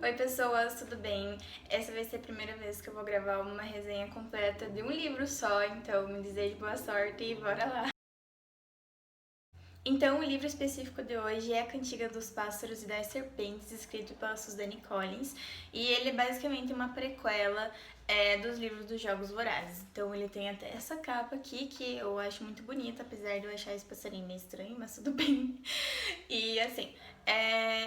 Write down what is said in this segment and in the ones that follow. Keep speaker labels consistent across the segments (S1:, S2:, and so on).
S1: Oi pessoas, tudo bem? Essa vai ser a primeira vez que eu vou gravar uma resenha completa de um livro só, então me desejo boa sorte e bora lá! Então, o livro específico de hoje é A Cantiga dos Pássaros e das Serpentes, escrito pela Suzanne Collins, e ele é basicamente uma prequela dos livros dos Jogos Vorazes. Então, ele tem até essa capa aqui, que eu acho muito bonita, apesar de eu achar esse passarinho meio estranho, mas tudo bem. E assim,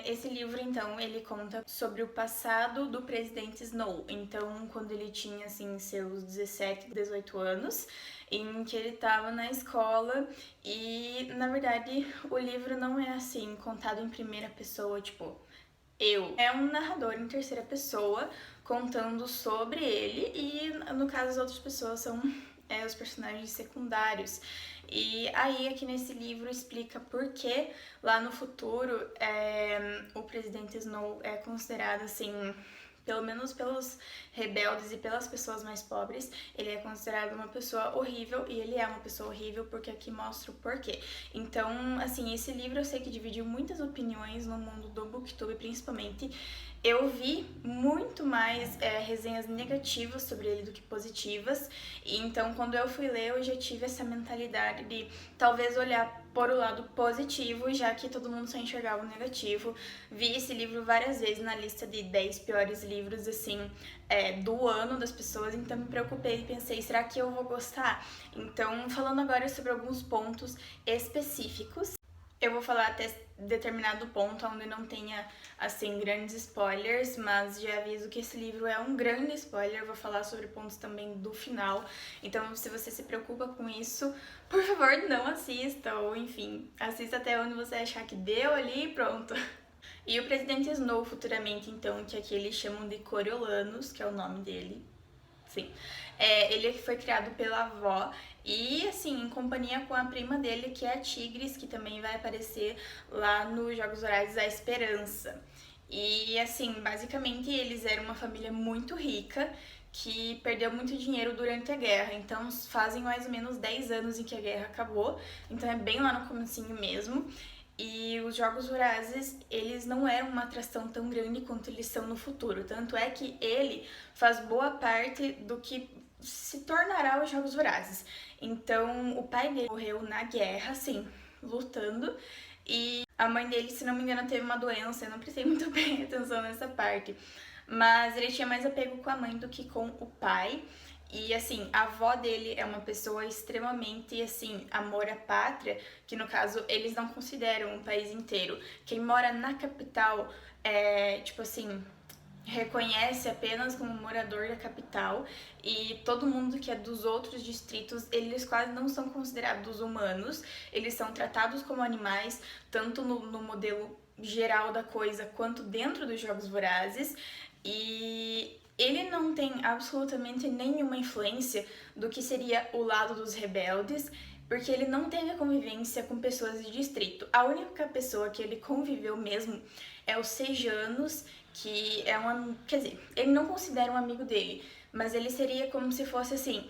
S1: esse livro, então, ele conta sobre o passado do presidente Snow. Então, quando ele tinha, assim, seus 17, 18 anos, em que ele estava na escola e, na verdade, o livro não é assim, contado em primeira pessoa, tipo, eu. É um narrador em terceira pessoa contando sobre ele e, no caso, as outras pessoas são os personagens secundários. E aí, aqui nesse livro, explica por que lá no futuro o presidente Snow é considerado assim, pelo menos pelos rebeldes e pelas pessoas mais pobres, ele é considerado uma pessoa horrível e ele é uma pessoa horrível porque aqui mostra o porquê. Então, assim, esse livro eu sei que dividiu muitas opiniões no mundo do Booktube, principalmente. Eu vi muito mais resenhas negativas sobre ele do que positivas, e então quando eu fui ler eu já tive essa mentalidade de talvez olhar por o lado positivo, já que todo mundo só enxergava o negativo. Vi esse livro várias vezes na lista de 10 piores livros, assim, do ano das pessoas, então me preocupei e pensei, será que eu vou gostar? Então, falando agora sobre alguns pontos específicos, eu vou falar até determinado ponto onde não tenha, assim, grandes spoilers, mas já aviso que esse livro é um grande spoiler, eu vou falar sobre pontos também do final, então se você se preocupa com isso, por favor, não assista, ou enfim, assista até onde você achar que deu ali e pronto. E o presidente Snow, futuramente, então, que aqui eles chamam de Coriolanus, que é o nome dele, sim. Ele foi criado pela avó e, assim, em companhia com a prima dele, que é a Tigris, que também vai aparecer lá nos Jogos Vorazes A Esperança. E, assim, basicamente eles eram uma família muito rica que perdeu muito dinheiro durante a guerra. Então, fazem mais ou menos 10 anos em que a guerra acabou. Então, é bem lá no comecinho mesmo. E os Jogos Vorazes, eles não eram uma atração tão grande quanto eles são no futuro. Tanto é que ele faz boa parte do que se tornará os Jogos Vorazes. Então, o pai dele morreu na guerra, assim, lutando. E a mãe dele, se não me engano, teve uma doença. Eu não prestei muito bem atenção nessa parte. Mas ele tinha mais apego com a mãe do que com o pai. E assim, a avó dele é uma pessoa extremamente, assim, amor à pátria, que no caso eles não consideram o país inteiro. Quem mora na capital tipo assim, reconhece apenas como morador da capital, e todo mundo que é dos outros distritos, eles quase não são considerados humanos, eles são tratados como animais, tanto no modelo geral da coisa quanto dentro dos Jogos Vorazes, e ele não tem absolutamente nenhuma influência do que seria o lado dos rebeldes, porque ele não teve a convivência com pessoas de distrito. A única pessoa que ele conviveu mesmo é o Sejanus, que é um... Quer dizer, ele não considera um amigo dele, mas ele seria como se fosse assim...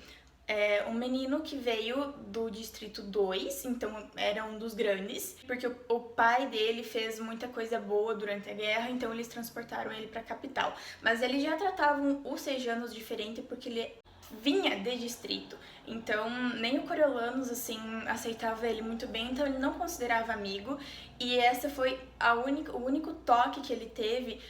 S1: um menino que veio do Distrito 2, então era um dos grandes, porque o pai dele fez muita coisa boa durante a guerra, então eles transportaram ele para a capital. Mas eles já tratavam os Sejanos diferente porque ele vinha de distrito, então nem o Coriolanus assim aceitava ele muito bem, então ele não considerava amigo, e essa foi o único toque que ele teve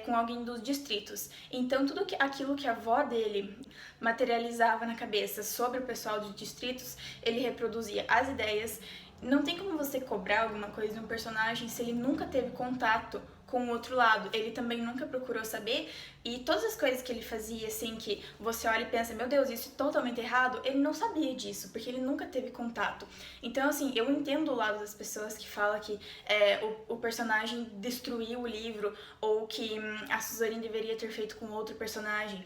S1: com alguém dos distritos. Então tudo aquilo que a avó dele materializava na cabeça sobre o pessoal de distritos, ele reproduzia as ideias. Não tem como você cobrar alguma coisa de um personagem se ele nunca teve contato com o outro lado. Ele também nunca procurou saber, e todas as coisas que ele fazia, assim, que você olha e pensa, meu Deus, isso é totalmente errado, ele não sabia disso, porque ele nunca teve contato. Então, assim, eu entendo o lado das pessoas que falam que o personagem destruiu o livro, ou que a Suzanne deveria ter feito com outro personagem.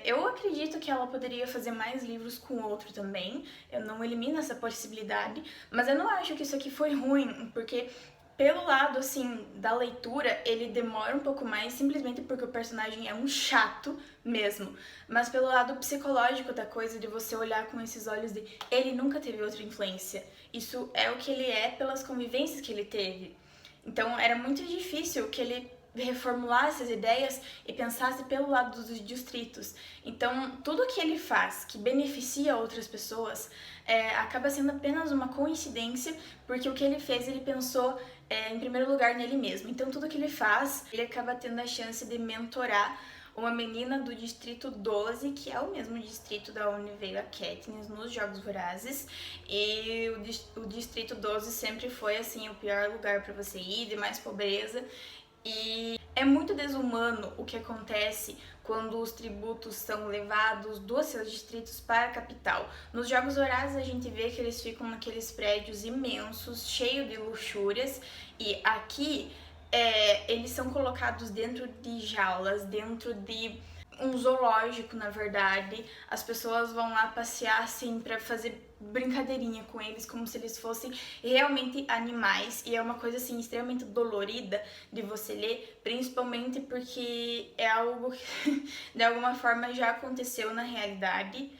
S1: Eu acredito que ela poderia fazer mais livros com outro também, eu não elimino essa possibilidade, mas eu não acho que isso aqui foi ruim, porque pelo lado, assim, da leitura, ele demora um pouco mais, simplesmente porque o personagem é um chato mesmo. Mas pelo lado psicológico da coisa, de você olhar com esses olhos de ele nunca teve outra influência. Isso é o que ele é pelas convivências que ele teve. Então era muito difícil que ele reformular essas ideias e pensasse pelo lado dos distritos. Então, tudo que ele faz que beneficia outras pessoas acaba sendo apenas uma coincidência, porque o que ele fez, ele pensou em primeiro lugar nele mesmo. Então, tudo que ele faz, ele acaba tendo a chance de mentorar uma menina do Distrito 12, que é o mesmo distrito da onde veio a Katniss nos Jogos Vorazes. E o Distrito 12 sempre foi, assim, o pior lugar para você ir, de mais pobreza. E é muito desumano o que acontece quando os tributos são levados dos seus distritos para a capital. Nos Jogos Vorazes a gente vê que eles ficam naqueles prédios imensos, cheios de luxúrias, e aqui eles são colocados dentro de jaulas, dentro de um zoológico, na verdade. As pessoas vão lá passear, assim, pra fazer brincadeirinha com eles, como se eles fossem realmente animais. E é uma coisa, assim, extremamente dolorida de você ler, principalmente porque é algo que, de alguma forma, já aconteceu na realidade.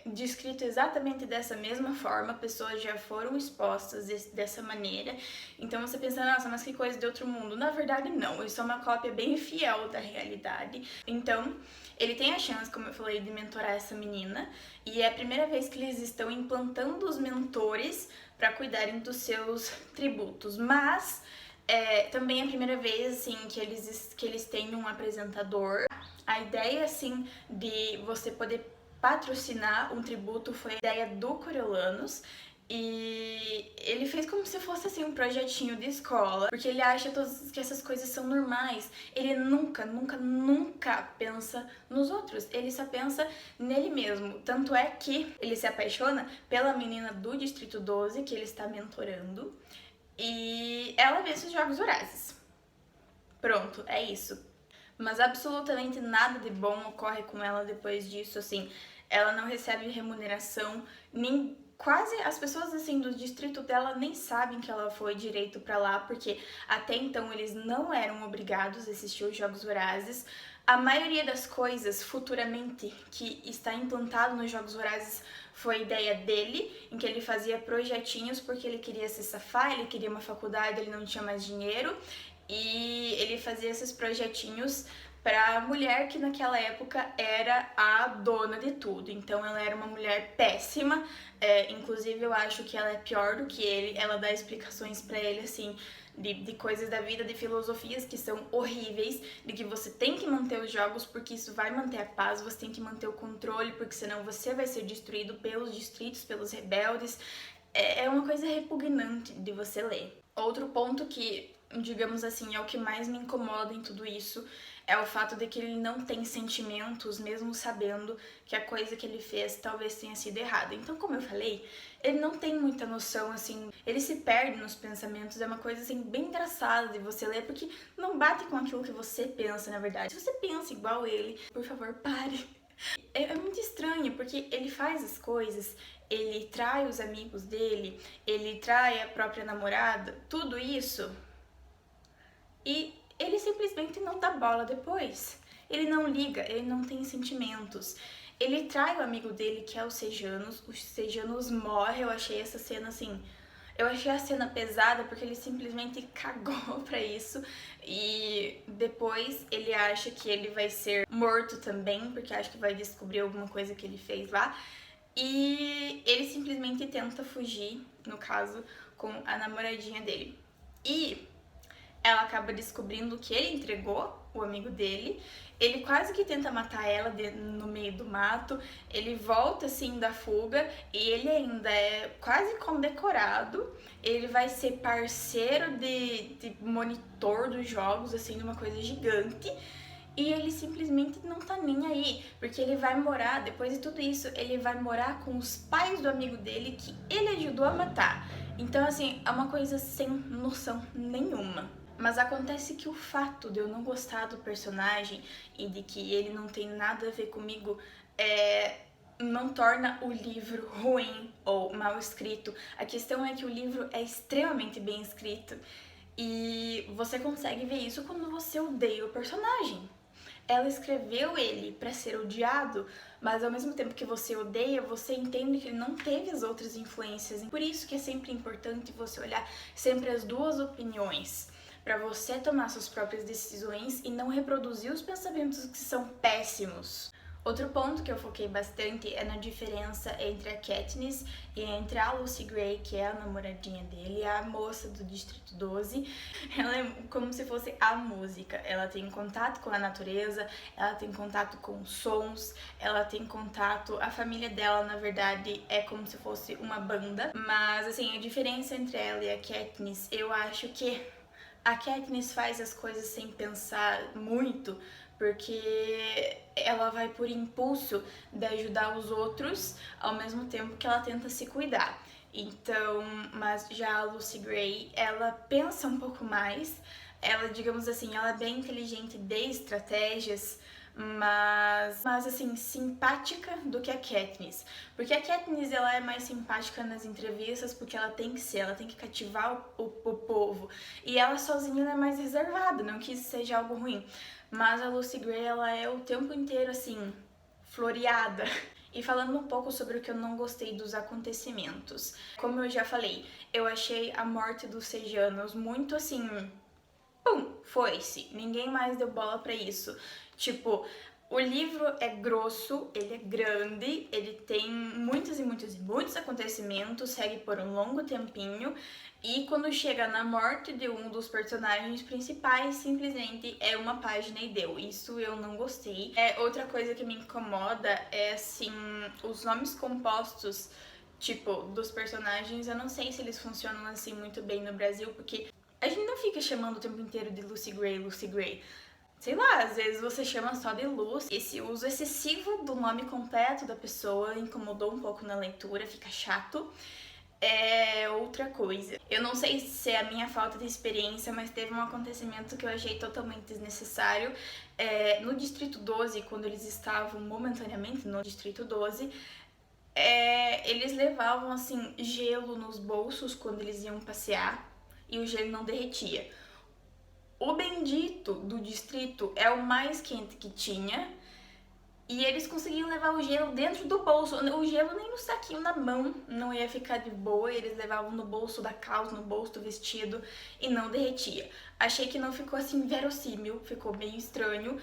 S1: Descrito exatamente dessa mesma forma, pessoas já foram expostas dessa maneira. Então você pensa, nossa, mas que coisa de outro mundo. Na verdade, não, isso é uma cópia bem fiel da realidade. Então, ele tem a chance, como eu falei, de mentorar essa menina, e é a primeira vez que eles estão implantando os mentores para cuidarem dos seus tributos. Mas também é a primeira vez, assim, que eles têm um apresentador. A ideia, assim, de você poder patrocinar um tributo foi a ideia do Coriolanus, e ele fez como se fosse, assim, um projetinho de escola, porque ele acha que essas coisas são normais. Ele nunca, nunca, nunca pensa nos outros, ele só pensa nele mesmo. Tanto é que ele se apaixona pela menina do Distrito 12, que ele está mentorando, e ela vence os Jogos Vorazes. Pronto, é isso. Mas absolutamente nada de bom ocorre com ela depois disso, assim. Ela não recebe remuneração, nem quase as pessoas, assim, do distrito dela nem sabem que ela foi direito pra lá, porque até então eles não eram obrigados a assistir os Jogos Vorazes. A maioria das coisas, futuramente, que está implantado nos Jogos Vorazes foi ideia dele, em que ele fazia projetinhos porque ele queria se safar, ele queria uma faculdade, ele não tinha mais dinheiro. E ele fazia esses projetinhos para a mulher que naquela época era a dona de tudo. Então ela era uma mulher péssima, inclusive eu acho que ela é pior do que ele. Ela dá explicações para ele, assim, de coisas da vida, de filosofias que são horríveis, de que você tem que manter os jogos porque isso vai manter a paz, você tem que manter o controle porque senão você vai ser destruído pelos distritos, pelos rebeldes. É uma coisa repugnante de você ler. Outro ponto que, digamos assim, é o que mais me incomoda em tudo isso, é o fato de que ele não tem sentimentos, mesmo sabendo que a coisa que ele fez talvez tenha sido errada. Então, como eu falei, ele não tem muita noção, assim, ele se perde nos pensamentos, é uma coisa, assim, bem engraçada de você ler, porque não bate com aquilo que você pensa, na verdade. Se você pensa igual ele, por favor, pare. É muito estranho, porque ele faz as coisas, ele trai os amigos dele, ele trai a própria namorada, tudo isso, e ele simplesmente não dá bola depois. Ele não liga, ele não tem sentimentos. Ele trai o amigo dele, que é o Sejanus. O Sejanus morre. Eu achei essa cena, assim, eu achei a cena pesada porque ele simplesmente cagou pra isso. E depois ele acha que ele vai ser morto também, porque acha que vai descobrir alguma coisa que ele fez lá. E ele simplesmente tenta fugir, no caso, com a namoradinha dele. E ela acaba descobrindo que ele entregou o amigo dele. Ele quase que tenta matar ela no meio do mato. Ele volta, assim, da fuga e ele ainda é quase condecorado. Ele vai ser parceiro de monitor dos jogos, assim, de uma coisa gigante. E ele simplesmente não tá nem aí, porque ele vai morar, depois de tudo isso, ele vai morar com os pais do amigo dele que ele ajudou a matar. Então, assim, é uma coisa sem noção nenhuma. Mas acontece que o fato de eu não gostar do personagem e de que ele não tem nada a ver comigo não torna o livro ruim ou mal escrito. A questão é que o livro é extremamente bem escrito e você consegue ver isso quando você odeia o personagem. Ela escreveu ele para ser odiado, mas ao mesmo tempo que você odeia, você entende que ele não teve as outras influências. Por isso que é sempre importante você olhar sempre as duas opiniões, para você tomar suas próprias decisões e não reproduzir os pensamentos que são péssimos. Outro ponto que eu foquei bastante é na diferença entre a Katniss e entre a Lucy Gray, que é a namoradinha dele, a moça do Distrito 12. Ela é como se fosse a música. Ela tem contato com a natureza, ela tem contato com sons, ela tem contato... A família dela, na verdade, é como se fosse uma banda. Mas, assim, a diferença entre ela e a Katniss, eu acho que a Katniss faz as coisas sem pensar muito, porque ela vai por impulso de ajudar os outros, ao mesmo tempo que ela tenta se cuidar. Então, mas já a Lucy Gray, ela pensa um pouco mais, ela, digamos assim, ela é bem inteligente de estratégias, mas assim, simpática do que a Katniss. Porque a Katniss, ela é mais simpática nas entrevistas, porque ela tem que ser, ela tem que cativar o povo. E ela sozinha ela é mais reservada, não que isso seja algo ruim. Mas a Lucy Gray, ela é o tempo inteiro, assim, floreada. E falando um pouco sobre o que eu não gostei dos acontecimentos. Como eu já falei, eu achei a morte dos Sejanos muito, assim... Pum, foi-se. Ninguém mais deu bola pra isso. Tipo, o livro é grosso, ele é grande, ele tem muitos e muitos e muitos acontecimentos, segue por um longo tempinho, e quando chega na morte de um dos personagens principais, simplesmente é uma página e deu. Isso eu não gostei. Outra coisa que me incomoda é, assim, os nomes compostos, tipo, dos personagens. Eu não sei se eles funcionam assim muito bem no Brasil, porque a gente não fica chamando o tempo inteiro de Lucy Gray, Lucy Gray. Sei lá, às vezes você chama só de Luz. Esse uso excessivo do nome completo da pessoa incomodou um pouco na leitura, fica chato. É outra coisa. Eu não sei se é a minha falta de experiência, mas teve um acontecimento que eu achei totalmente desnecessário. No Distrito 12, quando eles estavam momentaneamente no Distrito 12, eles levavam, assim, gelo nos bolsos quando eles iam passear e o gelo não derretia. O bendito do distrito é o mais quente que tinha e eles conseguiam levar o gelo dentro do bolso. O gelo nem no saquinho na mão não ia ficar de boa, eles levavam no bolso da calça, no bolso do vestido e não derretia. Achei que não ficou assim verossímil, ficou meio estranho.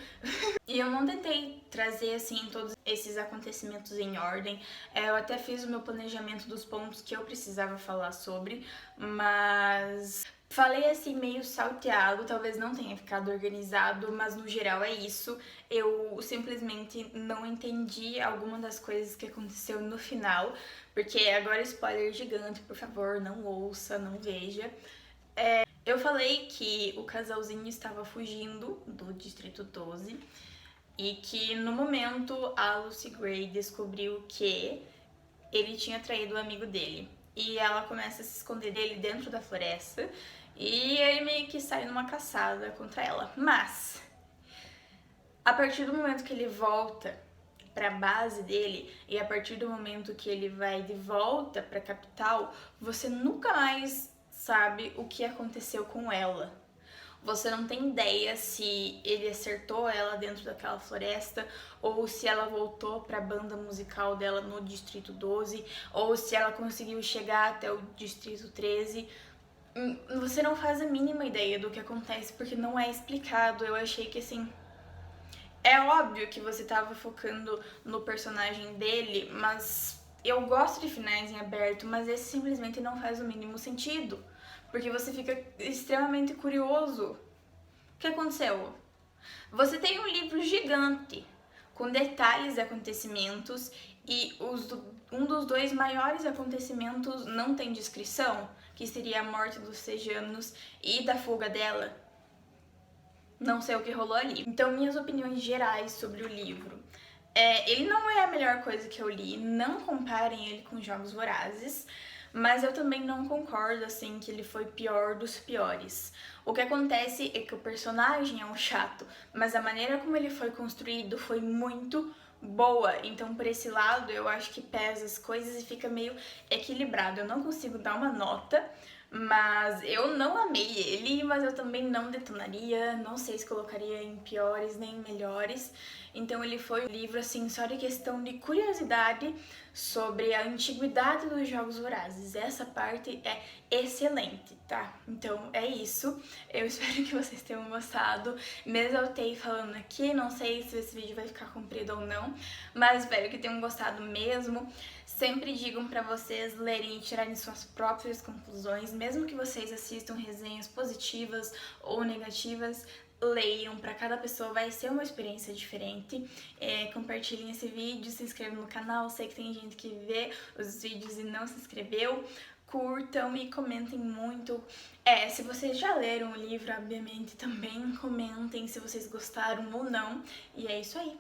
S1: E eu não tentei trazer assim todos esses acontecimentos em ordem. Eu até fiz o meu planejamento dos pontos que eu precisava falar sobre, mas... falei assim meio salteado, talvez não tenha ficado organizado, mas no geral é isso. Eu simplesmente não entendi alguma das coisas que aconteceu no final, porque agora spoiler gigante, por favor, não ouça, não veja. Eu falei que o casalzinho estava fugindo do Distrito 12 e que no momento a Lucy Gray descobriu que ele tinha traído o amigo dele. E ela começa a se esconder dele dentro da floresta e ele meio que sai numa caçada contra ela. Mas, a partir do momento que ele volta pra base dele e a partir do momento que ele vai de volta pra capital, você nunca mais sabe o que aconteceu com ela. Você não tem ideia se ele acertou ela dentro daquela floresta, ou se ela voltou para a banda musical dela no Distrito 12, ou se ela conseguiu chegar até o Distrito 13. Você não faz a mínima ideia do que acontece, porque não é explicado. Eu achei que, assim... é óbvio que você tava focando no personagem dele, mas eu gosto de finais em aberto, mas esse simplesmente não faz o mínimo sentido. Porque você fica extremamente curioso. O que aconteceu? Você tem um livro gigante, com detalhes de acontecimentos, e um dos dois maiores acontecimentos não tem descrição, que seria a morte dos Sejanos e da fuga dela. Não sei o que rolou ali. Então, minhas opiniões gerais sobre o livro. Ele não é a melhor coisa que eu li, não comparem ele com Jogos Vorazes, mas eu também não concordo, assim, que ele foi pior dos piores. O que acontece é que o personagem é um chato, mas a maneira como ele foi construído foi muito boa. Então, por esse lado, eu acho que pesa as coisas e fica meio equilibrado. Eu não consigo dar uma nota, Mas eu não amei ele, mas eu também não detonaria, não sei se colocaria em piores nem melhores. Então ele foi um livro assim só de questão de curiosidade sobre a antiguidade dos Jogos Vorazes. Essa parte é excelente, tá? Então é isso. Eu espero que vocês tenham gostado. Me exaltei falando aqui, não sei se esse vídeo vai ficar comprido ou não, mas espero que tenham gostado mesmo. Sempre digam para vocês lerem e tirarem suas próprias conclusões, mesmo que vocês assistam resenhas positivas ou negativas, leiam, para cada pessoa vai ser uma experiência diferente. Compartilhem esse vídeo, se inscrevam no canal, sei que tem gente que vê os vídeos e não se inscreveu. Curtam e comentem muito. Se vocês já leram o livro, obviamente, também comentem se vocês gostaram ou não. E é isso aí.